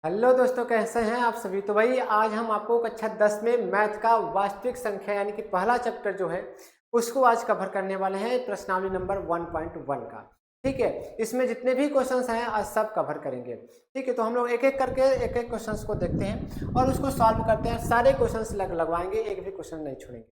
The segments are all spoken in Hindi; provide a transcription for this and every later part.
हेलो दोस्तों, कैसे हैं आप सभी। तो भाई आज हम आपको कक्षा 10 में मैथ का वास्तविक संख्या यानी कि पहला चैप्टर जो है उसको आज कवर करने वाले हैं, प्रश्नावली नंबर 1.1 का। ठीक है, इसमें जितने भी क्वेश्चंस हैं आज सब कवर करेंगे। ठीक है, तो हम लोग एक एक करके एक एक क्वेश्चंस को देखते हैं और उसको सॉल्व करते हैं। सारे क्वेश्चंस लगवाएंगे, एक भी क्वेश्चन नहीं छोड़ेंगे।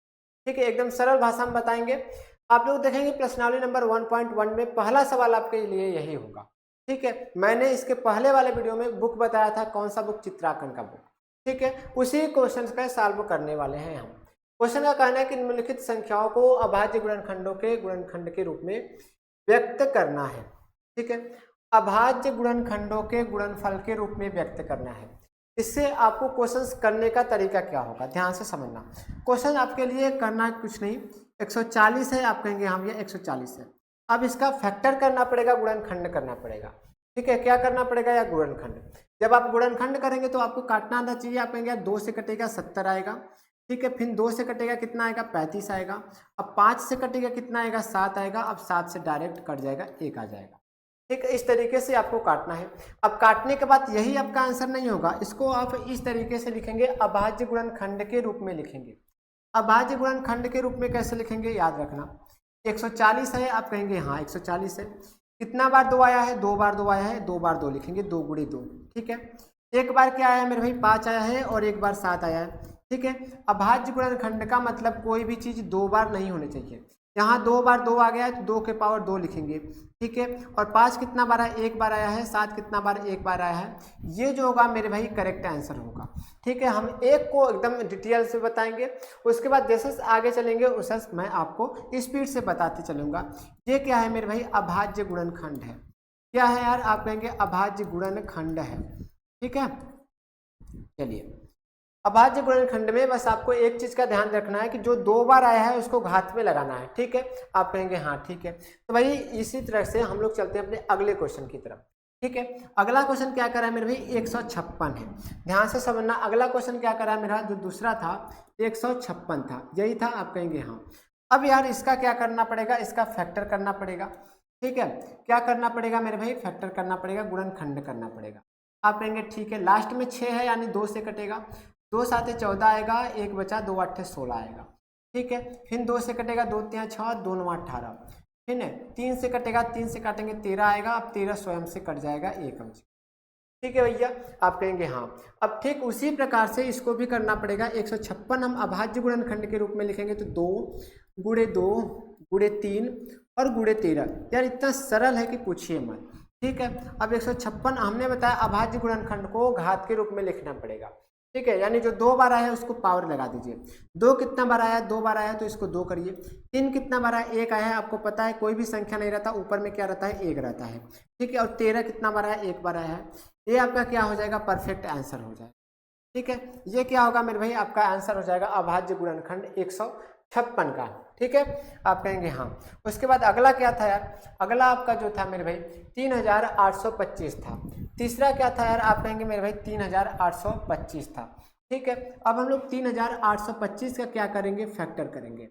ठीक है, एकदम सरल भाषा में बताएंगे। आप लोग देखेंगे प्रश्नावली नंबर 1.1 में पहला सवाल आपके लिए यही होगा। ठीक है, मैंने इसके पहले वाले वीडियो में बुक बताया था, कौन सा बुक, चित्रांकन का बुक। ठीक है, उसी क्वेश्चन का सॉल्व करने वाले हैं हम। क्वेश्चन का कहना है कि निम्नलिखित संख्याओं को अभाज्य गुणनखंडों के गुणनखंड के रूप में व्यक्त करना है। ठीक है, अभाज्य गुणनखंडों के गुणनफल के रूप में व्यक्त करना है। इससे आपको क्वेश्चन करने का तरीका क्या होगा, ध्यान से समझना। क्वेश्चन आपके लिए करना कुछ नहीं, 140 है, आप कहेंगे हम ये 140 है। अब इसका फैक्टर करना पड़ेगा, गुणनखंड करना पड़ेगा। ठीक है, क्या करना पड़ेगा, या गुणनखंड। जब आप गुणनखंड करेंगे तो आपको काटना आना चाहिए। आप कहेंगे 2 से कटेगा 70 आएगा। ठीक है, फिर 2 से कटेगा कितना आएगा, 35 आएगा। अब 5 से कटेगा कितना आएगा, 7 आएगा। अब 7 से डायरेक्ट कट जाएगा, 1 आ जाएगा। ठीक है, इस तरीके से आपको काटना है। अब काटने के बाद यही आपका आंसर नहीं होगा, इसको आप इस तरीके से लिखेंगे, अभाज्य गुणनखंड के रूप में लिखेंगे। अभाज्य गुणनखंड के रूप में कैसे लिखेंगे, याद रखना। 140 है, आप कहेंगे हाँ 140 है। कितना बार 2 आया है, 2 बार 2 आया है, 2 बार 2 लिखेंगे, 2 गुणे 2। ठीक है, एक बार क्या आया है मेरे भाई, 5 आया है, और एक बार 7 आया है। ठीक है, अभाज्य गुणनखंड का मतलब कोई भी चीज 2 बार नहीं होनी चाहिए। यहाँ 2 बार 2 आ गया है तो 2 के पावर 2 लिखेंगे। ठीक है, और 5 कितना बार आया, एक बार आया है। 7 कितना बार, एक बार आया है। ये जो होगा मेरे भाई करेक्ट आंसर होगा। ठीक है, हम एक को एकदम डिटेल से बताएंगे, उसके बाद जैसे आगे चलेंगे उसे मैं आपको स्पीड से बताते चलूंगा। ये क्या है मेरे भाई, अभाज्य गुणनखंड है। क्या है यार, आप कहेंगे अभाज्य गुणनखंड है। ठीक है, चलिए अभाज्य गुणनखंड में बस आपको एक चीज का ध्यान रखना है कि जो 2 बार आया है उसको घात में लगाना है। ठीक है, आप कहेंगे हाँ ठीक है। तो भाई इसी तरह से हम लोग चलते हैं अपने अगले क्वेश्चन की तरफ। ठीक है, अगला क्वेश्चन क्या करा है मेरे भाई, 156 है। ध्यान से समझना, अगला क्वेश्चन क्या करा है मेरा, जो दूसरा था 156 था, यही था। आप कहेंगे हाँ। अब यार इसका क्या करना पड़ेगा, इसका फैक्टर करना पड़ेगा। ठीक है, क्या करना पड़ेगा मेरे भाई, फैक्टर करना पड़ेगा, गुणनखंड करना पड़ेगा। आप कहेंगे ठीक है, लास्ट में 6 है यानी 2 से कटेगा। 2 7 14 आएगा, 1 बचा, 2 8 16 आएगा। ठीक है, फिर 2 से कटेगा, 2 3 6, 2 9 18। फिर 3 से कटेगा, 3 से काटेंगे 13 आएगा। अब 13 स्वयं से कट जाएगा, 1 बचा। ठीक है भैया, आप कहेंगे हाँ। अब ठीक उसी प्रकार से इसको भी करना पड़ेगा। 156 हम अभाज्य गुणनखंड के रूप में लिखेंगे तो 2 गुणे 2 गुणे 3 और गुणे 13। यार इतना सरल है कि पूछिए मत। ठीक है, अब 156 हमने बताया अभाज्य गुणनखंड को घात के रूप में लिखना पड़ेगा। ठीक है, यानी जो 2 बार आया है उसको पावर लगा दीजिए। 2 कितना बार आया है, 2 बार आया है तो इसको 2 करिए। 3 कितना बार आया, 1 आया है। आपको पता है कोई भी संख्या नहीं रहता, ऊपर में क्या रहता है, 1 रहता है। ठीक है, और 13 कितना बार आया, 1 बार आया है। ये आपका क्या हो जाएगा, परफेक्ट आंसर हो जाएगा। ठीक है, ये क्या होगा मेरे भाई, आपका आंसर हो जाएगा अभाज्य गुणनखंड 156 का। ठीक है, आप कहेंगे हाँ। उसके बाद अगला क्या था यार, अगला आपका जो था मेरे भाई 3825 था। तीसरा क्या था यार, आप कहेंगे मेरे भाई 3825 था। ठीक है, अब हम लोग 3825 का क्या करेंगे, फैक्टर करेंगे।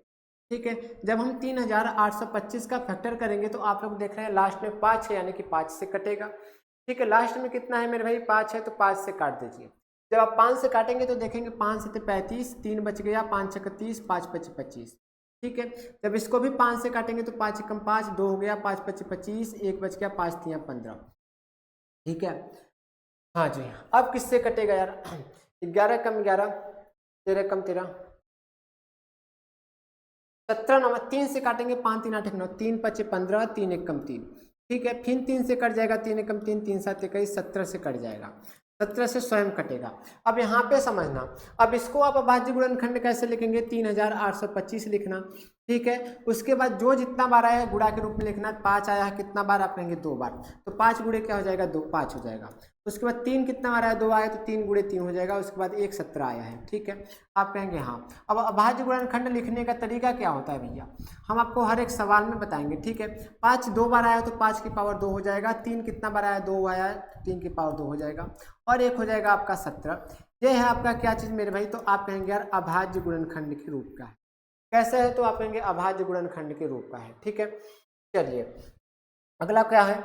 ठीक है, जब हम 3825 का फैक्टर करेंगे तो आप लोग देख रहे हैं लास्ट में 5 है यानी कि 5 से कटेगा। ठीक है, लास्ट में कितना है मेरे भाई, 5 है तो 5 से काट दीजिए। जब आप 5 से काटेंगे तो देखेंगे 5 से 35, 3 बच गया, 5 6 30, 5 5 25। ठीक है, जब इसको भी 5 से काटेंगे तो 5 कम 5, 2 हो गया, 5 5 25, 1 बच गया, 5 3 15। ठीक है, हाँ जी। अब किससे कटेगा यार, 11 कम 11, 13 कम 13, 17 नंबर 3 से काटेंगे, 5 3 8 9, 3 5 15, 3 1 कम 3। ठीक है, फिर 3 से कट जाएगा, 3 1 कम 3, 3 7 21, 17 से कट जाएगा। 17 से स्वयं कटेगा। अब यहाँ पे समझना, अब इसको आप अभाज्य गुणनखंड कैसे लिखेंगे, 3825 लिखना। ठीक है, उसके बाद जो जितना बार आया है गुणा के रूप में लिखना। 5 आया है कितना बार, आप कहेंगे 2 बार, तो 5 गुणे क्या हो जाएगा, 2 5 हो जाएगा। उसके बाद 3 कितना बार आया, 2 आया तो 3 गुणे 3 हो जाएगा। उसके बाद 1 17 आया है। ठीक है, आप कहेंगे हाँ। अब अभाज्य गुणनखंड लिखने का तरीका क्या होता है भैया, हम आपको हर एक सवाल में बताएंगे। ठीक है, 5 2 बार आया तो 5 की पावर 2 हो जाएगा। 3 कितना बार आया, 2 आया है, 3 की पावर 2 हो जाएगा। और 1 हो जाएगा आपका 17। ये है आपका क्या चीज मेरे भाई, तो आप कहेंगे यार अभाज्य गुणनखंड के रूप का है। कैसे है, तो आप कहेंगे अभाज्य गुणनखंड के रूप का है। ठीक है, चलिए अगला क्या है,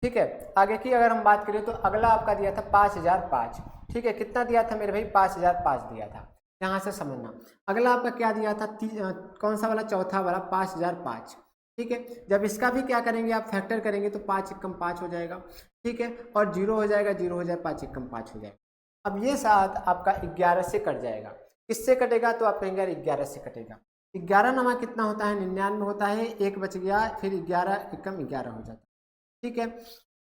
ठीक है। आगे की अगर हम बात करें तो अगला आपका दिया था 5005, ठीक है। कितना दिया था मेरे भाई? 5005 दिया था, यहाँ से समझना। अगला आपका क्या दिया था? कौन सा वाला? चौथा वाला 5005, ठीक है। जब इसका भी क्या करेंगे आप? फैक्टर करेंगे तो 5 एकम 5 हो जाएगा, ठीक है। और 0 हो जाएगा, 0 हो जाएगा, 5 एकम 5 हो जाएगा। अब ये 7 आपका 11 से कट जाएगा। किससे कटेगा? तो आप कहेंगे 11 से कटेगा। 11 नमा कितना होता है? 99 होता है। एक बच गया, फिर 11 एकम 11 हो जाता है, ठीक है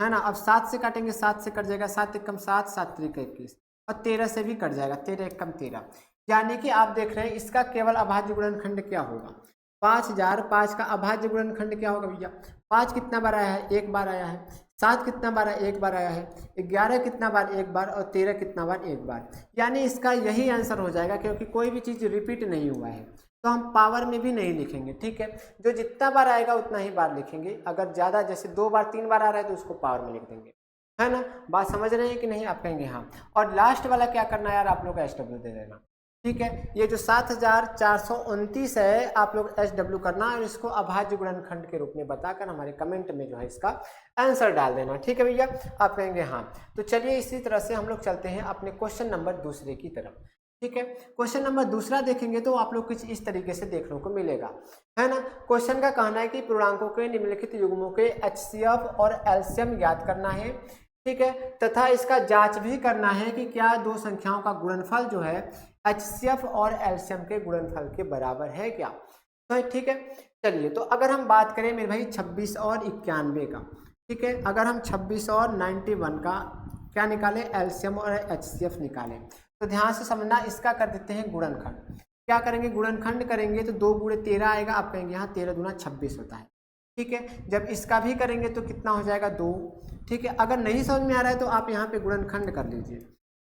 ना। अब 7 से काटेंगे, 7 से कट जाएगा, 7 एकम 7, 7 त्रिक 21, और 13 से भी कट जाएगा, 13 एकम 13। यानी कि आप देख रहे हैं इसका केवल अभाज्य गुणनखंड क्या होगा? 5005 का अभाज्य गुणनखंड क्या होगा भैया? 5 कितना बार आया है? एक बार आया है। 7 कितना बार आया? एक बार आया है। 11 कितना बार? एक बार। और 13 कितना बार? एक बार। यानी इसका यही आंसर हो जाएगा, क्योंकि कोई भी चीज रिपीट नहीं हुआ है तो हम पावर में भी नहीं लिखेंगे, ठीक है। जो जितना बार आएगा उतना ही बार लिखेंगे। अगर ज्यादा, जैसे 2 बार 3 बार आ रहा है तो उसको पावर में लिख देंगे, है ना। बात समझ रहे हैं कि नहीं? आप कहेंगे हाँ। और लास्ट वाला क्या करना है यार? आप लोग SW दे देना, ठीक है। ये जो 7429 है, आप लोग SW करना और इसको अभाज्य गुणनखंड के रूप में बताकर हमारे कमेंट में जो है इसका आंसर डाल देना, ठीक है भैया। आप कहेंगे हाँ। तो चलिए इसी तरह से हम लोग चलते हैं अपने क्वेश्चन नंबर दूसरे की तरफ, ठीक है। क्वेश्चन नंबर दूसरा देखेंगे तो आप लोग कुछ इस तरीके से देखने को मिलेगा, है ना। क्वेश्चन का कहना है कि पूर्णांकों के निम्नलिखित युग्मों के HCF और LCM ज्ञात करना है, ठीक है। तथा इसका जांच भी करना है कि क्या दो संख्याओं का गुणनफल जो है HCF और LCM के गुणनफल के बराबर है क्या? तो ठीक है। चलिए, तो अगर हम बात करें मेरे भाई 26 और 91 का, ठीक है। अगर हम 26 और 91 का क्या निकाले? LCM और HCF निकाले, तो ध्यान से समझना। इसका कर देते हैं गुणनखंड। क्या करेंगे? गुणनखंड करेंगे तो 2 गुणे 13 आएगा। आप कहेंगे यहाँ 13 दूना 26 होता है, ठीक है। जब इसका भी करेंगे तो कितना हो जाएगा? 2, ठीक है। अगर नहीं समझ में आ रहा है तो आप यहाँ पे गुणनखंड कर लीजिए,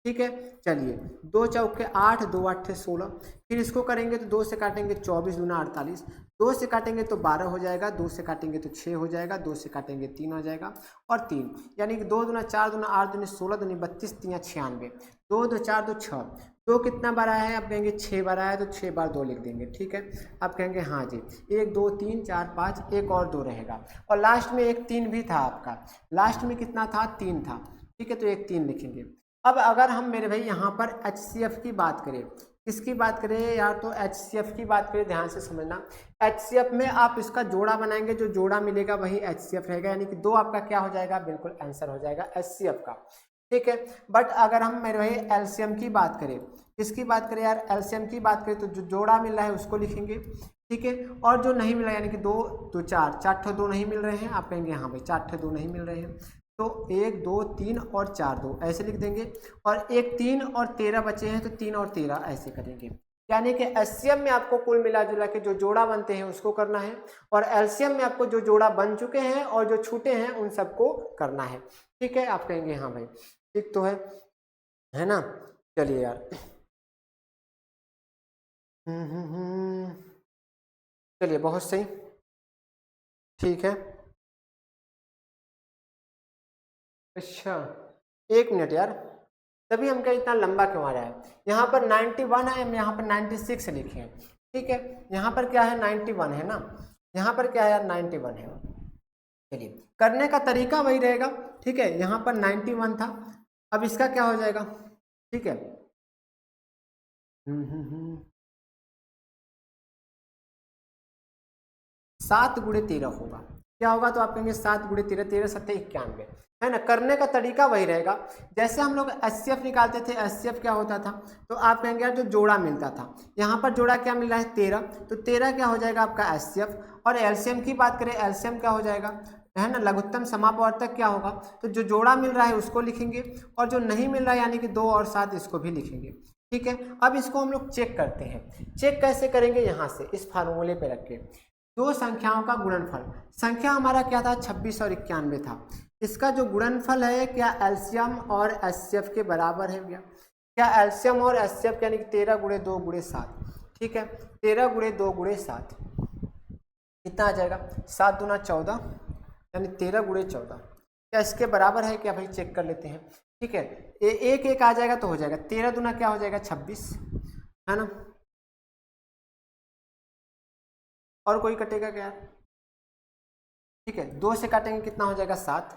ठीक है। चलिए, 2 चौके 8, 2 आठे 16। फिर इसको करेंगे तो 2 से काटेंगे 24 दूना 48, 2 से काटेंगे तो 12 हो जाएगा, 2 से काटेंगे तो 6 हो जाएगा, 2 से काटेंगे 3 हो जाएगा, और 3, यानी कि 2 दूना 4 दूना 8 दूनी 16 दूनी 32 3 96, 2 2 4 2 6। 2 कितना बार आया है? आप कहेंगे 6 बार आया है, तो 6 बार 2 लिख देंगे, ठीक है। आप कहेंगे हाँ जी। 1 2 3 4 5, एक और 2 रहेगा, और लास्ट में एक 3 भी था आपका। लास्ट में कितना था? 3 था, ठीक है। तो एक 3 लिखेंगे। अब अगर हम मेरे भाई यहाँ पर HCF की बात करें, किसकी बात करें यार? तो HCF की बात करें, ध्यान से समझना। HCF में आप इसका जोड़ा बनाएंगे, जो जोड़ा मिलेगा वही HCF रहेगा, यानी कि 2 आपका क्या हो जाएगा? बिल्कुल आंसर हो जाएगा HCF का, ठीक है। बट अगर हम मेरे भाई LCM की बात करें, किसकी बात करें यार? LCM की बात करें तो जो जोड़ा मिल रहा है उसको लिखेंगे, ठीक है। और जो नहीं मिल रहा है, यानी कि 2 तो 4 4 2 नहीं मिल रहे हैं, आप कहेंगे हाँ भाई 4 2 नहीं मिल रहे हैं, तो 1 2 3 और 4 2 ऐसे लिख देंगे। और एक 3 और 13 बचे हैं, तो 3 और 13 ऐसे करेंगे। यानी कि HCM में आपको कुल मिला जुला के जो जोड़ा बनते हैं उसको करना है, और LCM में आपको जो जोड़ा बन चुके हैं और जो छूटे हैं उन सबको करना है, ठीक है। आप कहेंगे हाँ भाई ठीक तो है ना। चलिए यार, चलिए बहुत सही, ठीक है। अच्छा, 1 मिनट यार, तभी हमका इतना लंबा क्यों आ रहा है? यहाँ पर 91 है, हम यहाँ पर 96 लिखे हैं, ठीक है। यहाँ पर क्या है? 91 है ना, यहाँ पर क्या है यार? 91 है। चलिए, करने का तरीका वही रहेगा, ठीक है। यहाँ पर 91 था, अब इसका क्या हो जाएगा? ठीक है। 7 गुणे 13 होगा, क्या होगा? तो आप कहेंगे 7 गुणे 13, 13 सत्ते 91, है ना। करने का तरीका वही रहेगा। जैसे हम लोग HCF निकालते थे, HCF क्या होता था? तो आप कहेंगे यार जो जोड़ा मिलता था, यहाँ पर जोड़ा क्या मिल रहा है? 13, तो 13 क्या हो जाएगा आपका? HCF। और LCM की बात करें, LCM क्या हो जाएगा? है ना, लघुत्तम समापवर्तक क्या होगा? तो जो जोड़ा मिल रहा है उसको लिखेंगे, और जो नहीं मिल रहा है यानी कि 2 और 7 इसको भी लिखेंगे, ठीक है। अब इसको हम लोग चेक करते हैं। चेक कैसे करेंगे? यहाँ से इस फार्मूले पे रख के, दो संख्याओं का गुणनफल। संख्या हमारा क्या था? 26 और 91 था। इसका जो गुणनफल है क्या LCM और HCF के बराबर है भैया? क्या LCM और HCF यानी कि 13 गुणे 2 गुणे 7, ठीक है। 13 गुणे 2 गुणे 7 कितना आ जाएगा? 7 दूना 14, यानी 13 गुणे 14। क्या इसके बराबर है क्या भाई? चेक कर लेते हैं, ठीक है। एक एक आ जाएगा तो हो जाएगा। 13 दूना क्या हो जाएगा? 26, है ना। और कोई कटेगा क्या? ठीक है, 2 से काटेंगे कितना हो जाएगा? 7,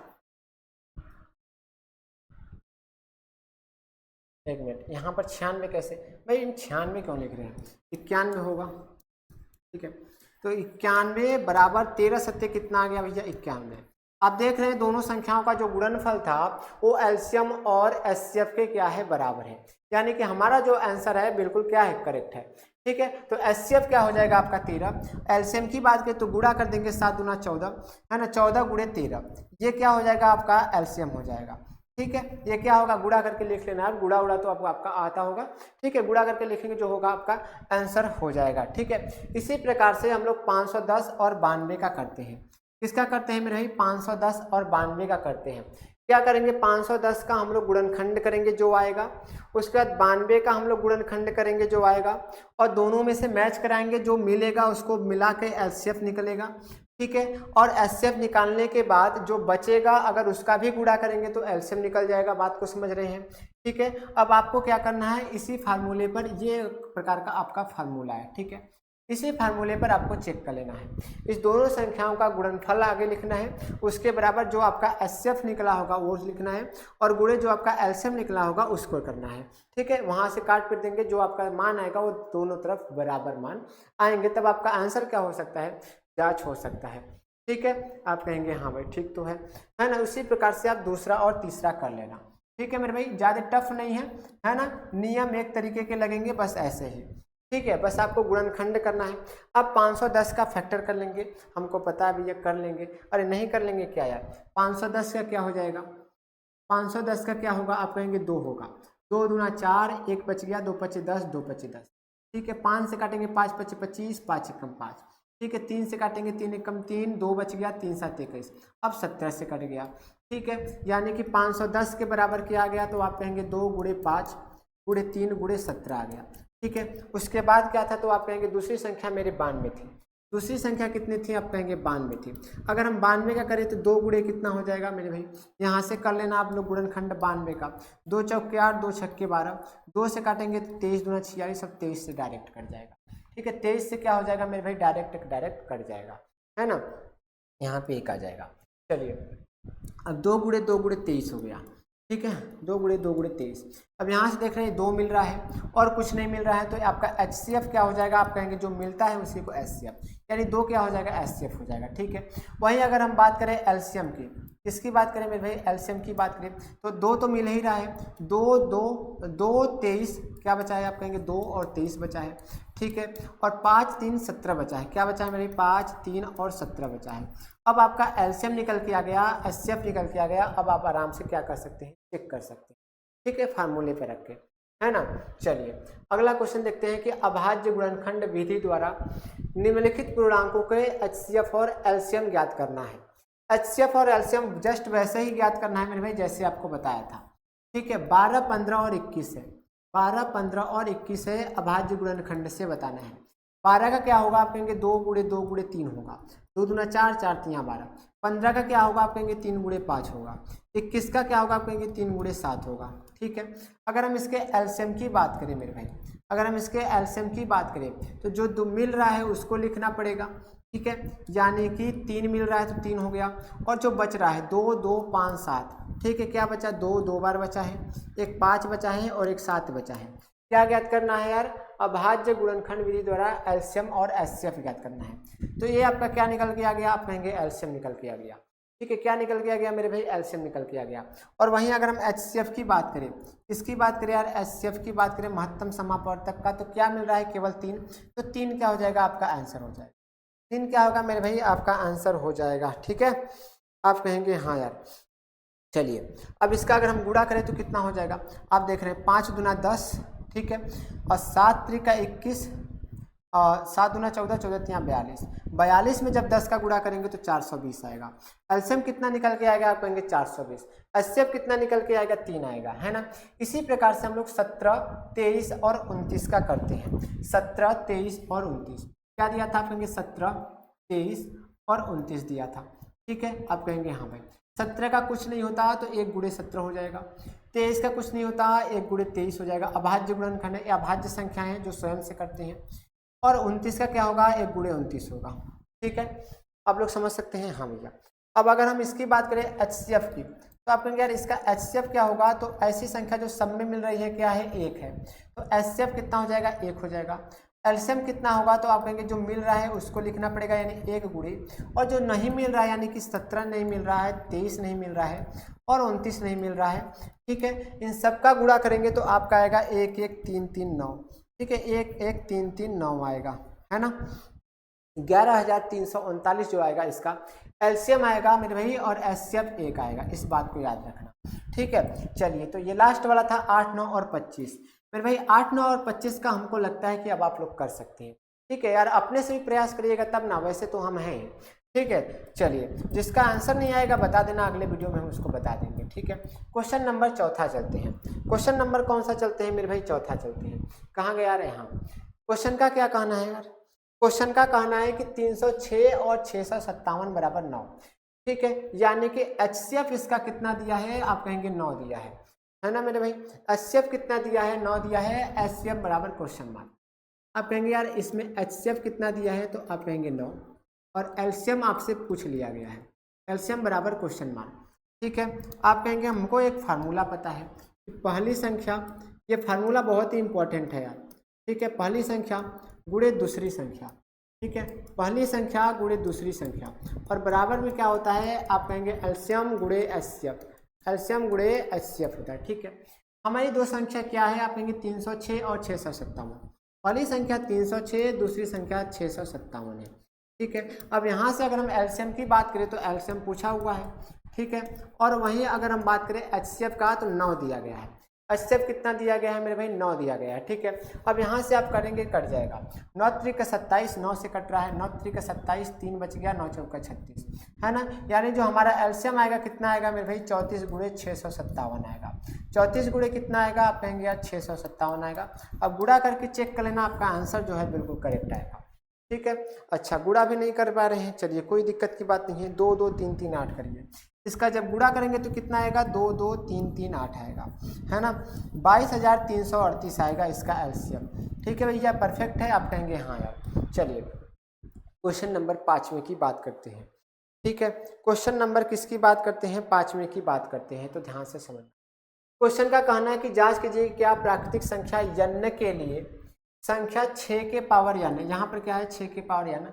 एक मिनट, यहाँ पर 96 कैसे भाई, इन 96 क्यों लिख रहे हैं, 91 होगा। ठीक है, तो 91 बराबर 13 सत्ते कितना आ गया भैया 91। आप देख रहे हैं दोनों संख्याओं का जो गुणनफल था वो एलसीएम और एचसीएफ के क्या है बराबर है, यानी कि हमारा जो आंसर है बिल्कुल क्या है करेक्ट है। ठीक है, तो एचसीएफ क्या हो जाएगा आपका 13, एलसीएम की बात करें तो गुणा कर देंगे 7 दूना 14 है ना, 14 गुणे 13, ये क्या हो जाएगा आपका एलसीएम हो जाएगा। ठीक है, ये क्या होगा गुणा करके लिख लेना है, गुणा उड़ा तो आपका आता होगा। ठीक है, गुणा करके लिखेंगे जो होगा आपका आंसर हो जाएगा। ठीक है, इसी प्रकार से हम लोग 510 और 92 का करते हैं। किसका करते हैं मेरे भाई, 510 और 92 का करते हैं। क्या करेंगे, 510 का हम लोग गुणनखंड करेंगे जो आएगा, उसके बाद 92 का हम लोग गुणनखंड करेंगे जो आएगा, और दोनों में से मैच कराएंगे, जो मिलेगा उसको मिला के एचसीएफ निकलेगा। ठीक है, और एचसीएफ निकालने के बाद जो बचेगा अगर उसका भी गुणा करेंगे तो एलसीएम निकल जाएगा। बात को समझ रहे हैं। ठीक है, अब आपको क्या करना है, इसी फार्मूले पर, ये प्रकार का आपका फार्मूला है। ठीक है, इसी फार्मूले पर आपको चेक कर लेना है, इस दोनों संख्याओं का गुणनफल आगे लिखना है, उसके बराबर जो आपका एचसीएफ निकला होगा वो लिखना है, और गुणे जो आपका एलसीएम निकला होगा उसको करना है। ठीक है, वहां से काट पीट देंगे, जो आपका मान आएगा वो दोनों तरफ बराबर मान आएंगे, तब आपका आंसर क्या हो सकता है, जांच हो सकता है। ठीक है, आप कहेंगे हाँ भाई ठीक तो है ना। उसी प्रकार से आप दूसरा और तीसरा कर लेना। ठीक है मेरे भाई, ज़्यादा टफ नहीं है ना, नियम एक तरीके के लगेंगे बस ऐसे ही। ठीक है, बस आपको गुणनखंड करना है। अब 510 का फैक्टर कर लेंगे, हमको पता है भैया कर लेंगे, अरे नहीं कर लेंगे क्या यार, 510 का क्या हो जाएगा, 510 का क्या होगा, आप कहेंगे 2 होगा, 2 दूना 4, 1 बच गया, 2 पचे 10, 2 पचे 10। ठीक है, 5 से काटेंगे 5 पचे 25, 5 एकम 5। ठीक है, 3 से काटेंगे 3 एकम 3, 2 बच गया, 3 7 21, अब 70 से कट गया। ठीक है, यानी कि 510 के बराबर क्या आ गया, तो आप कहेंगे 2 गुणे 5 गुणे 3 गुणे 17 आ गया। ठीक है, उसके बाद क्या था, तो आप कहेंगे दूसरी संख्या मेरे 92 थी। दूसरी संख्या कितनी थी, आप कहेंगे 92 थी। अगर हम 92 का करें तो 2 गुणे कितना हो जाएगा मेरे भाई, यहाँ से कर लेना आप लोग गुणनखंड 92 का, 2 चौके 8, 2 छक्के 12, 2 से काटेंगे 23 दूना 46, अब 23 से डायरेक्ट कट जाएगा। ठीक है, 23 से क्या हो जाएगा मेरे भाई, डायरेक्ट कट जाएगा, है ना, यहाँ पे 1 आ जाएगा। चलिए, अब 2 गुणे 2 गुणे 23 हो गया। ठीक है, 2 गुणे 2 गुणे 23। अब यहाँ से देख रहे हैं 2 मिल रहा है और कुछ नहीं मिल रहा है, तो आपका एचसीएफ क्या हो जाएगा, आप कहेंगे जो मिलता है उसी को एचसीएफ, यानी 2 क्या हो जाएगा, एचसीएफ हो जाएगा। ठीक है, वहीं अगर हम बात करें एलसीएम की, किसकी बात करें मेरे भाई, एलसीएम की बात करें तो 2 तो मिल ही रहा है, 2 2 2 23 क्या बचा है, आप कहेंगे 2 और 23 बचा है। ठीक है, और 5 3 17 बचा है, क्या बचा है मेरे 5 3 और 17 बचा है। अब आपका एलसीएम निकल के आ गया, एचसीएफ निकल के आ गया, अब आप आराम से क्या कर सकते हैं, चेक कर सकते हैं। ठीक है, फार्मूले पे रख के, है ना। चलिए अगला क्वेश्चन देखते हैं कि अभाज्य गुणनखंड विधि द्वारा निम्नलिखित पूर्णांकों के एचसीएफ और एलसीएम ज्ञात करना है। एचसीएफ और एलसीएम जस्ट वैसे ही ज्ञात करना है मेरे भाई जैसे आपको बताया था। ठीक है, 12 15 और 21 है, 12 15 और 21 है, अभाज्य गुणनखंड से बताना है। 12 का क्या होगा, आप कहेंगे 2 गुणे 2 गुणे 3 होगा, 2 दूना 4 4 3 12। 15 का क्या होगा, आप कहेंगे 3 गुणे 5 होगा। 21 का क्या होगा, आप कहेंगे 3 गुणे 7 होगा। ठीक है, अगर हम इसके एलसीएम की बात करें मेरे भाई, अगर हम इसके एलसीएम की बात करें तो जो 2 मिल रहा है उसको लिखना पड़ेगा। ठीक है, यानी कि 3 मिल रहा है तो 3 हो गया, और जो बच रहा है 2 2 5 7। ठीक है, क्या बचा, 2 2 बार बचा है, एक 5 बचा है और एक 7 बचा है। क्या ज्ञात करना है यार, अभाज्य गुणनखंड विधि द्वारा एलसीएम और एचसीएफ ज्ञात करना है। तो ये आपका क्या निकल के आ गया, आप कहेंगे एलसीएम निकल के आ गया। ठीक है, क्या निकल के आ गया मेरे भाई, एलसीएम निकल के आ गया। और वहीं अगर हम एचसीएफ की बात करें, इसकी बात करें यार, एचसीएफ की बात करें महत्तम समापवर्तक का, तो क्या मिल रहा है, केवल 3, तो 3 क्या हो जाएगा, आपका आंसर हो जाएगा। 3 क्या होगा मेरे भाई, आपका आंसर हो जाएगा। ठीक है, आप कहेंगे हाँ यार। चलिए अब इसका अगर हम गुणा करें तो कितना हो जाएगा, आप देख रहे हैं 5 दूना 10। ठीक है, और 7 त्रिका 21, 7 दूना 14, 14 तिया 42। 42 में जब 10 का गुणा करेंगे तो 420 आएगा। एलसीएम कितना निकल के आएगा, आप कहेंगे 420। एचसीएफ कितना निकल के आएगा, 3 आएगा, है ना। इसी प्रकार से हम लोग 17 23 और 29 का करते हैं। 17 23 और 29 क्या दिया था, आप कहेंगे 17 23 और 29 दिया था। ठीक है, आप कहेंगे हाँ भाई। 17 का कुछ नहीं होता तो 1 गुणे 17 हो जाएगा। 23 का कुछ नहीं होता, 1 गुणे 23 हो जाएगा। अभाज्य गुणनखंड है, अभाज्य संख्याएं हैं जो स्वयं से करते हैं। और 29 का क्या होगा, 1 गुणे 29 होगा। ठीक है, आप लोग समझ सकते हैं हाँ भैया। अब अगर हम इसकी बात करें एचसीएफ की, तो आप कहेंगे यार इसका HCF क्या होगा, तो ऐसी संख्या जो सब में मिल रही है क्या है, 1 है, तो HCF कितना हो जाएगा, 1 हो जाएगा। एलसीएम कितना होगा, तो आप कहेंगे जो मिल रहा है उसको लिखना पड़ेगा यानी 1 गुणे, और जो नहीं मिल रहा है यानी कि 17 नहीं मिल रहा है, 23 नहीं मिल रहा है और 29 नहीं मिल रहा है, ठीक है, इन सब का गुणा करेंगे तो आपका आएगा 1 1 3 3 9, ठीक है, 1 1 3 3 9 आएगा, है ना। 11,339 जो आएगा इसका एलसीएम आएगा मेरे भाई, और एचसीएफ 1 आएगा, इस बात को याद रखना, ठीक है। चलिए तो ये लास्ट वाला था 8 9 और 25 मेरे भाई। 8 9 और 25 का हमको लगता है कि अब आप लोग कर सकते हैं, ठीक है यार, अपने से भी प्रयास करिएगा तब ना, वैसे तो हम हैं, ठीक है। चलिए जिसका आंसर नहीं आएगा बता देना, अगले वीडियो में हम उसको बता देंगे, ठीक है। क्वेश्चन नंबर चौथा चलते हैं। क्वेश्चन नंबर कौन सा चलते हैं मेरे भाई, चौथा चलते हैं। कहाँ गया यार, यहाँ। क्वेश्चन का क्या कहना है यार, क्वेश्चन का कहना है कि 306 और 657 बराबर 9, ठीक है, यानी कि एचसीएफ इसका कितना दिया है, आप कहेंगे 9 दिया है ना मेरे भाई। एचसीएफ कितना दिया है, 9 दिया है, एचसीएफ बराबर क्वेश्चन मार्क। आप कहेंगे यार इसमें एचसीएफ कितना दिया है, तो आप कहेंगे 9, और एलसीएम आपसे पूछ लिया गया है, एलसीएम बराबर क्वेश्चन मार्क, ठीक है। आप कहेंगे हमको एक फार्मूला पता है, पहली संख्या, ये फार्मूला बहुत ही इंपॉर्टेंट है यार, ठीक है, पहली संख्या गुणे दूसरी संख्या, ठीक है, पहली संख्या गुणे दूसरी संख्या, और बराबर में क्या होता है, आप कहेंगे एलसीएम गुणे एचसीएफ, एलसीएम गुणे एचसीएफ होता है, ठीक है। हमारी दो संख्या क्या है, आप कहेंगे 306 और 657, पहली संख्या 306, दूसरी संख्या 657 है, ठीक है। अब यहाँ से अगर हम एलसीएम की बात करें तो एलसीएम पूछा हुआ है, ठीक है, और वहीं अगर हम बात करें एचसीएफ का तो 9 दिया गया है। एचसीएफ कितना दिया गया है मेरे भाई, 9 दिया गया है, ठीक है। अब यहाँ से आप करेंगे, कट जाएगा, 9 3 का 27, 9 से कट रहा है, 9 3 का 27, 3 बच गया, 9 4 का 36, है ना। यानी जो हमारा एलसीएम आएगा कितना आएगा मेरे भाई, 34 गुणे 657 आएगा। 34 गुणे कितना आएगा, आप कहेंगे यार 657 आएगा। अब गुणा करके चेक कर लेना, आपका आंसर जो है बिल्कुल करेक्ट आएगा, ठीक है। अच्छा गुणा भी नहीं कर पा रहे हैं, चलिए कोई दिक्कत की बात नहीं है, 2 2 3 3 8 करिए, इसका जब गुणा करेंगे तो कितना आएगा, 2 2 3 3 8 आएगा, है ना। 22,338 आएगा इसका एलसीएम, ठीक है भैया, परफेक्ट है, आप कहेंगे हाँ यार। चलिए क्वेश्चन नंबर 5वें की बात करते हैं, ठीक है। क्वेश्चन नंबर किसकी बात करते हैं, 5वें की बात करते हैं, तो ध्यान से समझ। क्वेश्चन का कहना है कि जांच कीजिए क्या प्राकृतिक संख्या n के लिए संख्या 6 के पावर n, यहाँ पर क्या है 6 के पावर n,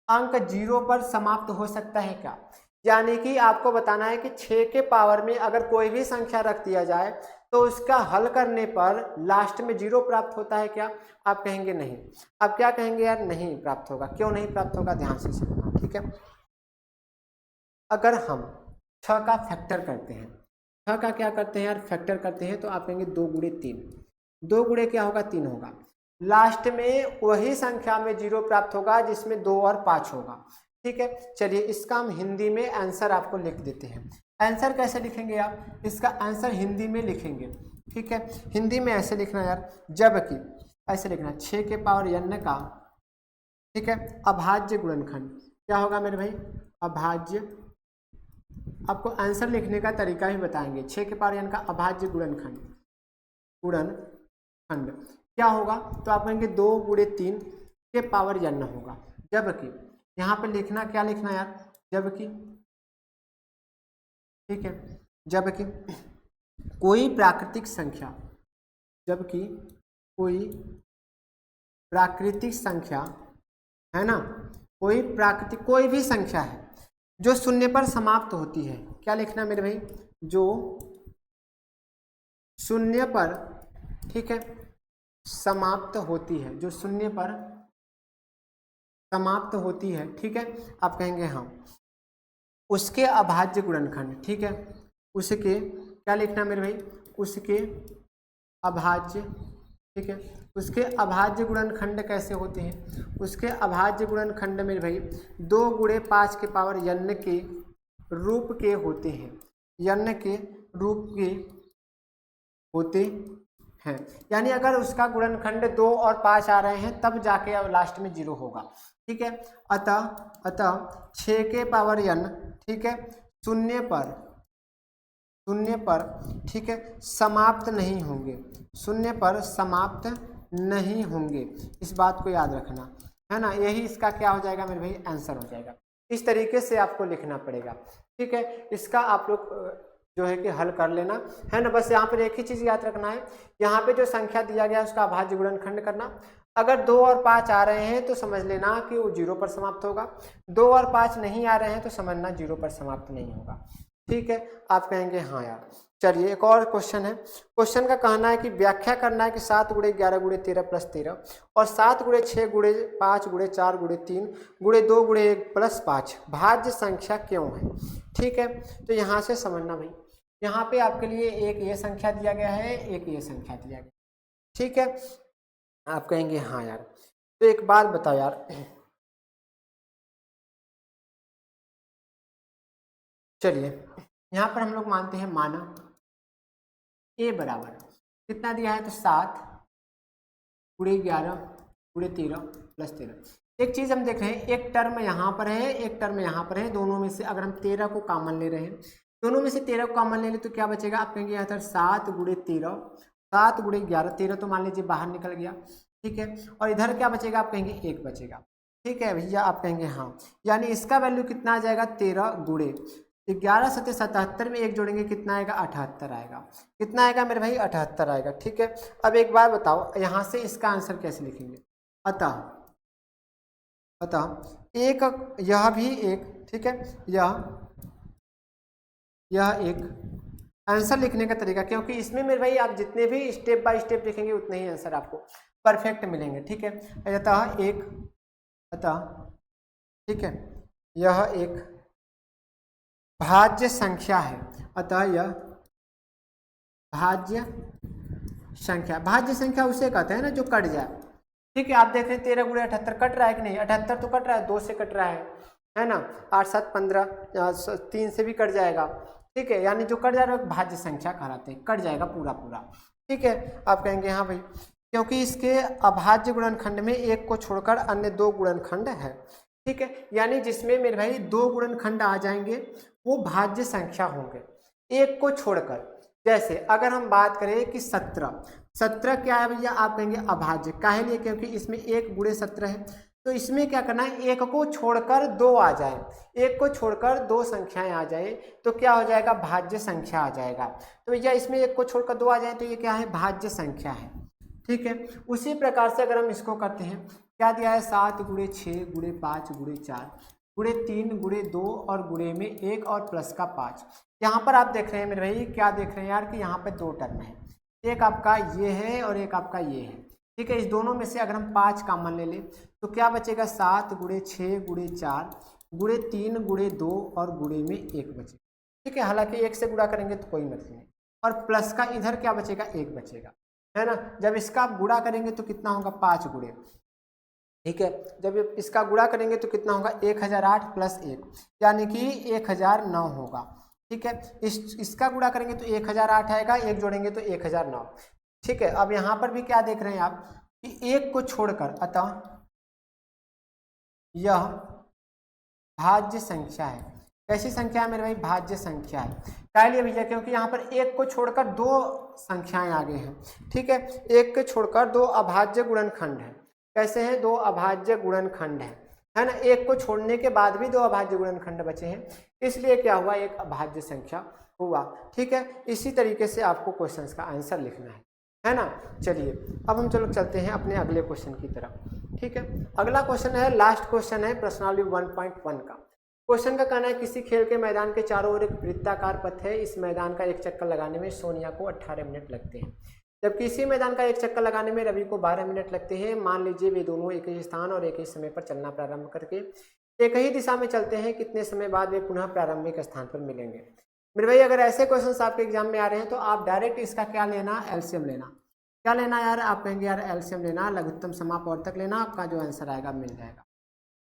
अंक 0 पर समाप्त हो सकता है क्या। यानी कि आपको बताना है कि 6 के पावर में अगर कोई भी संख्या रख दिया जाए तो उसका हल करने पर लास्ट में 0 प्राप्त होता है क्या, आप कहेंगे नहीं। आप क्या कहेंगे यार, नहीं प्राप्त होगा। क्यों नहीं प्राप्त होगा, ध्यान से सुनना, ठीक है। अगर हम 6 का फैक्टर करते हैं, 6 का क्या करते हैं यार, फैक्टर करते हैं, तो आप कहेंगे 2 गुणे 3, 2 गुणे क्या होगा, 3 होगा। लास्ट में वही संख्या में 0 प्राप्त होगा जिसमें 2 और 5 होगा, ठीक है। चलिए इसका हम हिंदी में आंसर आपको लिख देते हैं। आंसर कैसे लिखेंगे आप, इसका आंसर हिंदी में लिखेंगे, ठीक है। हिंदी में ऐसे लिखना यार, जबकि ऐसे लिखना 6 के पावर n का, ठीक है, अभाज्य गुणनखंड क्या होगा मेरे भाई, अभाज्य। आपको आंसर लिखने का तरीका भी बताएंगे। 6 के पावर n का अभाज्य गुणनखंड, गुणनखंड क्या होगा, तो आप कहेंगे 2 गुणे 3 के पावर n होगा। जबकि यहाँ पे लिखना, क्या लिखना यार, जबकि, ठीक है, जबकि कोई प्राकृतिक संख्या, जबकि कोई प्राकृतिक संख्या, है ना, कोई प्राकृतिक, कोई भी संख्या है जो शून्य पर समाप्त होती है, क्या लिखना मेरे भाई, जो शून्य पर, ठीक है, समाप्त होती है, जो शून्य पर समाप्त होती है, ठीक है। आप कहेंगे हाँ, उसके अभाज्य गुणनखंड, ठीक है, उसके क्या लिखना मेरे भाई, उसके अभाज्य, ठीक है। उसके अभाज्य गुणनखंड कैसे होते हैं, उसके अभाज्य गुणनखंड मेरे भाई 2 गुणे 5 के पावर n के रूप के होते हैं, n के रूप के होते हैं। यानी अगर उसका गुणनखंड 2 और 5 आ रहे हैं तब जाके अब लास्ट में 0 होगा, ठीक है। अतः 6 के पावर n, ठीक है, शून्य पर, ठीक है, समाप्त नहीं होंगे, शून्य पर समाप्त नहीं होंगे, इस बात को याद रखना, है ना। यही इसका क्या हो जाएगा मेरे भाई, आंसर हो जाएगा। इस तरीके से आपको लिखना पड़ेगा, ठीक है। इसका आप लोग जो है कि हल कर लेना है ना। बस यहाँ पर एक ही चीज़ याद रखना है, यहाँ पे जो संख्या दिया गया है उसका अभाज्य गुणनखंड करना। अगर 2 और 5 आ रहे हैं तो समझ लेना कि वो 0 पर समाप्त होगा, 2 और 5 नहीं आ रहे हैं तो समझना 0 पर समाप्त नहीं होगा। ठीक है, आप कहेंगे हाँ यार। चलिए एक और क्वेश्चन है। क्वेश्चन का कहना है कि व्याख्या करना है कि 7 गुणे 11 गुणे 13 प्लस 13 और 7 गुणे 6 गुणे 5 गुणे 4 गुणे 3 गुणे 2 गुणे 1 प्लस 5 भाज्य संख्या क्यों है। ठीक है, तो यहाँ से समझना भाई, यहाँ पे आपके लिए एक ये संख्या दिया गया है, एक ये संख्या दिया गया। ठीक है, आप कहेंगे हाँ यार। तो एक बात बताओ यार, चलिए यहाँ पर हम लोग मानते हैं माना ए बराबर कितना दिया है, तो 7 गुणे 11 गुणे 13 प्लस 13। एक चीज़ हम देख रहे हैं, एक टर्म यहाँ पर है, एक टर्म यहाँ पर है, दोनों में से अगर हम 13 को कॉमन ले रहे हैं, दोनों में से 13 को कॉमन ले लें तो क्या बचेगा, आप कहेंगे यहाँ पर 7 गुणे 13 7 गुणे 11 13 तो मान लीजिए बाहर निकल गया। ठीक है, और इधर क्या बचेगा, आप कहेंगे 1 बचेगा। ठीक है भैया, आप कहेंगे हाँ, यानी इसका वैल्यू कितना आ जाएगा, 13 गुणे 11 सत्ते 77 में 1 जोड़ेंगे कितना आएगा, 78 आएगा। कितना आएगा मेरे भाई, 78 आएगा। ठीक है, अब एक बार बताओ यहाँ से इसका आंसर कैसे लिखेंगे। अतः एक, यह भी एक, ठीक है, यह एक आंसर लिखने का तरीका, क्योंकि इसमें मेरे भाई आप जितने भी स्टेप बाय स्टेप लिखेंगे उतने ही आंसर आपको परफेक्ट मिलेंगे। ठीक है, अतः एक, अतः ठीक है, यह एक भाज्य संख्या है, अतः यह भाज्य संख्या। भाज्य संख्या उसे कहते हैं ना जो कट जाए। ठीक है, आप देख रहे हैं 13 गुणे 78 कट रहा है कि नहीं, 78 तो कट रहा है, 2 से कट रहा है ना, 8 7 15 3 से भी कट जाएगा। ठीक है, यानी जो कट जा रहा है भाज्य संख्या कहलाते हैं, कट जाएगा पूरा पूरा। ठीक है, आप कहेंगे हाँ भाई, क्योंकि इसके अभाज्य गुणनखंड में एक को छोड़कर अन्य 2 गुणनखंड है। ठीक है, यानी जिसमें मेरे भाई 2 गुणनखंड आ जाएंगे वो भाज्य संख्या होंगे, एक को छोड़कर। जैसे अगर हम बात करें कि 17 क्या है भैया, आप कहेंगे अभाज्य, काहे लिए, क्योंकि इसमें 1 गुणे 17 है, तो इसमें क्या करना है, एक को छोड़कर 2 आ जाए, एक को छोड़कर 2 संख्याएं आ जाए तो क्या हो जाएगा, भाज्य संख्या आ जाएगा। तो भैया इसमें एक को छोड़कर 2 आ जाए तो ये क्या है, भाज्य संख्या है। ठीक है, उसी प्रकार से अगर हम इसको करते हैं, क्या दिया है, 7 गुणे 6 गुणे 5 गुणे 4 गुणे 3 गुणे 2 और गुणे में 1 और प्लस का 5। यहाँ पर आप देख रहे हैं मेरे भाई, क्या देख रहे हैं यार कि यहाँ पे 2 टर्म है, एक आपका ये है और एक आपका ये है। ठीक है, इस दोनों में से अगर हम 5 कॉमन ले लें तो क्या बचेगा, 7 गुणे 6 गुणे 4 गुणे 3 गुणे 2 और गुणे में 1 बचेगा। ठीक है, हालांकि 1 से गुणा करेंगे तो कोई मतलब नहीं, और प्लस का इधर क्या बचेगा, 1 बचेगा, है ना। जब इसका आप गुणा करेंगे तो कितना होगा, 5 गुणे। ठीक है, जब इसका गुणा करेंगे तो कितना होगा, 1008 प्लस 1 यानी कि 1009 होगा। ठीक है, इसका गुणा करेंगे तो 1008 आएगा, 1 जोड़ेंगे तो 1009। ठीक है, अब यहाँ पर भी क्या देख रहे हैं आप कि 1 को छोड़कर, अतः यह भाज्य संख्या है। कैसी संख्या है मेरे भाई, भाज्य संख्या है। क्या लिए भैया, क्योंकि यहाँ पर 1 को छोड़कर 2 संख्याएं आगे हैं। ठीक है, 1 को छोड़कर 2 अभाज्य गुणनखंड है। कैसे हैं, 2 अभाज्य गुणनखंड है ना, 1 को छोड़ने के बाद भी 2 अभाज्य गुणनखंड बचे हैं, इसलिए क्या हुआ, एक अभाज्य संख्या हुआ। ठीक है, इसी तरीके से आपको क्वेश्चंस का आंसर लिखना है ना। चलिए अब हम चलते हैं अपने अगले क्वेश्चन की तरफ। ठीक है, अगला क्वेश्चन है, लास्ट क्वेश्चन है प्रश्नावली 1.1 का। क्वेश्चन का कहना है, किसी खेल के मैदान के चारों ओर एक वृत्ताकार पथ है, इस मैदान का एक चक्कर लगाने में सोनिया को 18 मिनट लगते हैं, जबकि इसी मैदान का एक चक्कर लगाने में रवि को 12 मिनट लगते हैं। मान लीजिए वे दोनों एक ही स्थान और एक ही समय पर चलना प्रारंभ करके एक ही दिशा में चलते हैं, कितने समय बाद वे पुनः प्रारंभिक स्थान पर मिलेंगे। मेरे भाई अगर ऐसे क्वेश्चंस आपके एग्जाम में आ रहे हैं तो आप डायरेक्ट इसका क्या लेना, एलसीएम लेना। क्या लेना यार, आप कहेंगे यार एलसीएम लेना, लघुत्तम समापवर्तक लेना, आपका जो आंसर आएगा मिल जाएगा।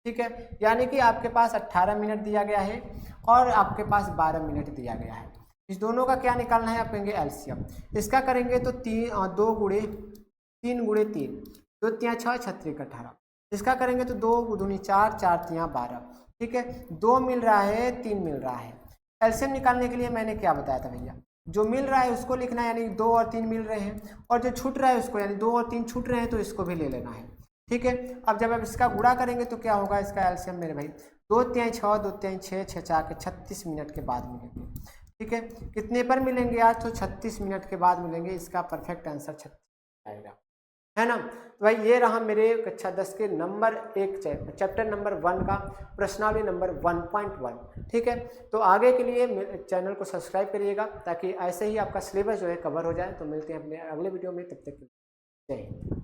ठीक है, यानी कि आपके पास 18 मिनट दिया गया है और आपके पास 12 मिनट दिया गया है, इस दोनों का क्या निकालना है, आप कहेंगे एलसीएम। इसका करेंगे तो 2 गुणे 3 गुणे 3 2 3 6 6 18। इसका करेंगे तो 2 दूनी 4 4 3 12। ठीक है, 2 मिल रहा है, 3 मिल रहा है। एलसीएम निकालने के लिए मैंने क्या बताया था भैया, जो मिल रहा है उसको लिखना है, यानी 2 और 3 मिल रहे हैं, और जो छूट रहा है उसको, यानी 2 और 3 छूट रहे हैं तो इसको भी ले लेना है। ठीक है, अब जब आप इसका गुणा करेंगे तो क्या होगा, इसका एलसीएम मेरे भाई 2 3 6 2 3 6 6 4 के 36 मिनट के बाद मिलेंगे। ठीक है, कितने पर मिलेंगे आज? तो 36 मिनट के बाद मिलेंगे। इसका परफेक्ट आंसर 36 आएगा, है ना। तो भाई ये रहा मेरे कक्षा 10 के नंबर 1 चैप्टर नंबर 1 का प्रश्नावली नंबर 1.1। ठीक है, तो आगे के लिए चैनल को सब्सक्राइब करिएगा ताकि ऐसे ही आपका सिलेबस जो है कवर हो जाए। तो मिलते हैं अपने अगले वीडियो में, तब तक के लिए जय हिंद।